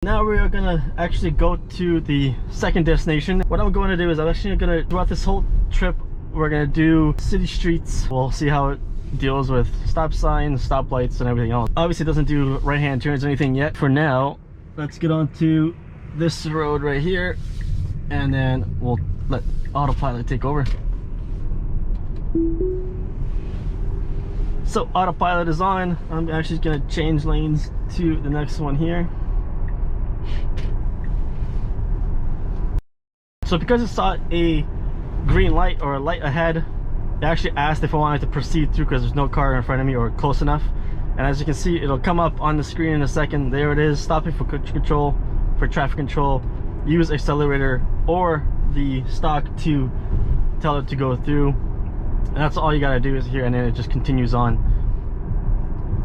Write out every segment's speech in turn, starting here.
Now we are gonna actually go to the second destination. What I'm going to do is I'm actually gonna, throughout this whole trip, we're gonna do city streets. We'll see how it deals with stop signs, stoplights, and everything else. Obviously it doesn't do right-hand turns or anything yet. For now, let's get on to this road right here, and then we'll let Autopilot take over. So Autopilot is on. I'm actually gonna change lanes to the next one here. So because it saw a green light or a light ahead, it actually asked if I wanted to proceed through because there's no car in front of me or close enough. And as you can see, it'll come up on the screen in a second. There it is, stopping for control, for traffic control. Use accelerator or the stock to tell it to go through. And that's all you gotta do is here, and then it just continues on.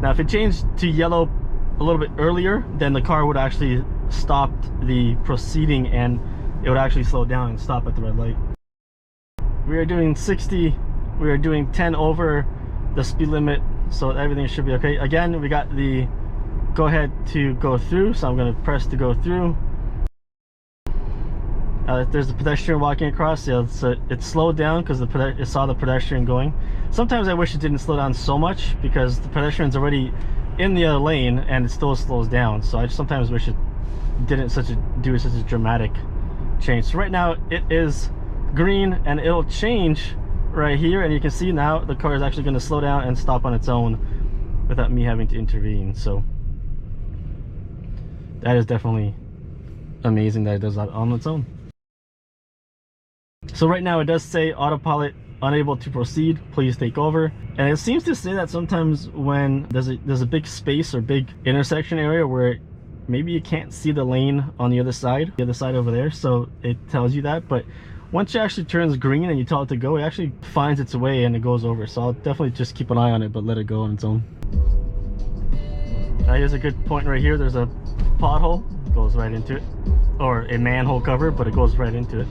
Now if it changed to yellow a little bit earlier, then the car would actually stop the proceeding and it would actually slow down and stop at the red light. We are doing 60, we are doing 10 over the speed limit, so everything should be okay. Again, we got the go ahead to go through, so I'm going to press to go through. There's the pedestrian walking across. Yeah, so it slowed down because it saw the pedestrian going. Sometimes I wish it didn't slow down so much because the pedestrian's already in the other lane and it still slows down. So I sometimes wish it didn't do such a dramatic change. So right now it is green and it'll change right here, and you can see now the car is actually going to slow down and stop on its own without me having to intervene. So that is definitely amazing that it does that on its own. So right now it does say Autopilot unable to proceed, please take over. And it seems to say that sometimes when there's a big space or big intersection area where maybe you can't see the lane on the other side over there, so it tells you that. But once it actually turns green and you tell it to go, it actually finds its way and it goes over. So I'll definitely just keep an eye on it, but let it go on its own. Here's a good point right here. There's a pothole, it goes right into it, or a manhole cover, but it goes right into it.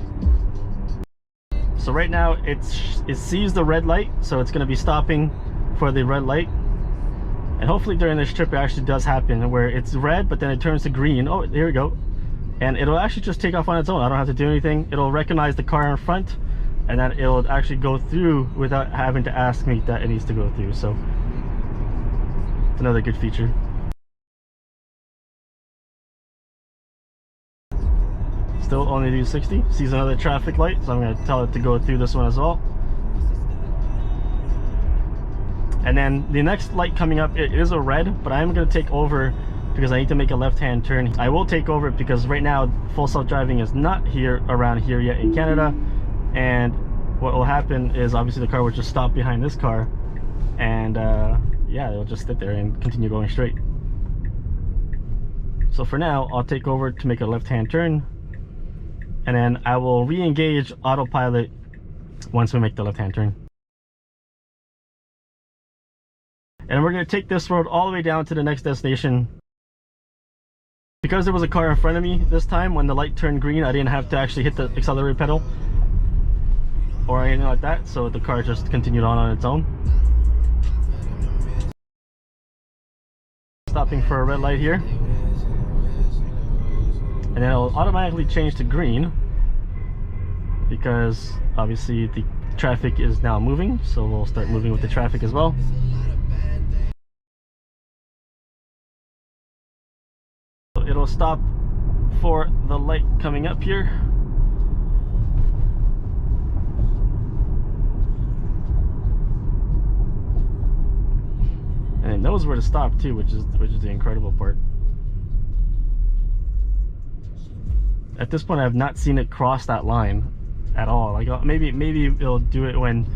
So right now it sees the red light, so it's going to be stopping for the red light. And hopefully during this trip it actually does happen where it's red but then it turns to green. Oh, there we go. And it'll actually just take off on its own. I don't have to do anything. It'll recognize the car in front, and then it'll actually go through without having to ask me that it needs to go through. So it's another good feature. Still only do 60. Sees another traffic light, so I'm going to tell it to go through this one as well. And then the next light coming up, it is a red, but I'm going to take over because I need to make a left-hand turn. I will take over because right now full self-driving is not here around here yet in Canada. And what will happen is obviously the car will just stop behind this car, and yeah, it'll just sit there and continue going straight. So for now, I'll take over to make a left-hand turn, and then I will re-engage Autopilot once we make the left-hand turn. And we're going to take this road all the way down to the next destination. Because there was a car in front of me this time, when the light turned green, I didn't have to actually hit the accelerator pedal or anything like that, so the car just continued on its own. Stopping for a red light here. And then it'll automatically change to green because obviously the traffic is now moving, so we'll start moving with the traffic as well. It'll stop for the light coming up here. And it knows where to stop too, which is the incredible part. At this point I have not seen it cross that line at all. Like maybe it'll do it when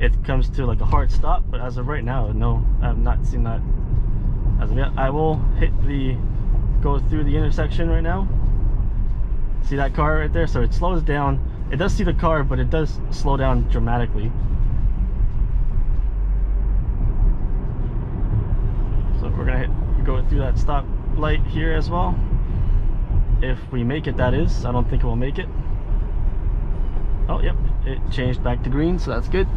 it comes to like a hard stop, but as of right now, no, I have not seen that as of yet. I will go through the intersection right now. See that car right there? So it slows down. It does see the car, but it does slow down dramatically. So we're gonna go through that stop light here as well. If we make it, that is. I don't think it will make it. Oh, yep, it changed back to green, so that's good.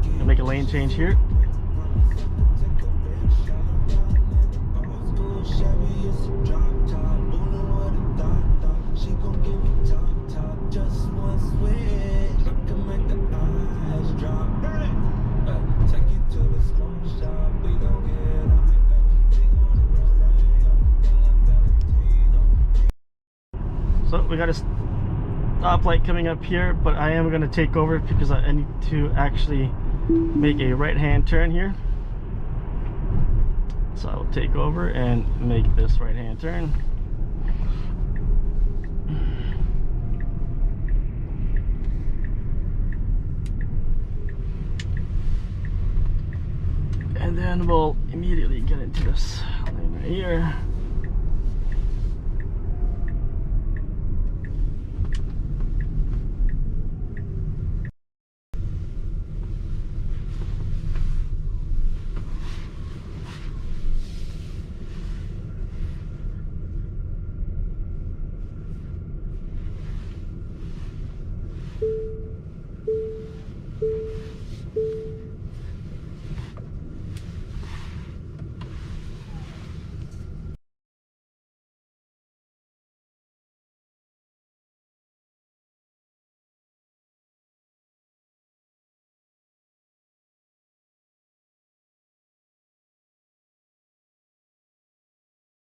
and make a lane change here. So we got a stoplight coming up here, but I am going to take over because I need to actually make a right-hand turn here. So I will take over and make this right-hand turn. And then we'll immediately get into this lane right here.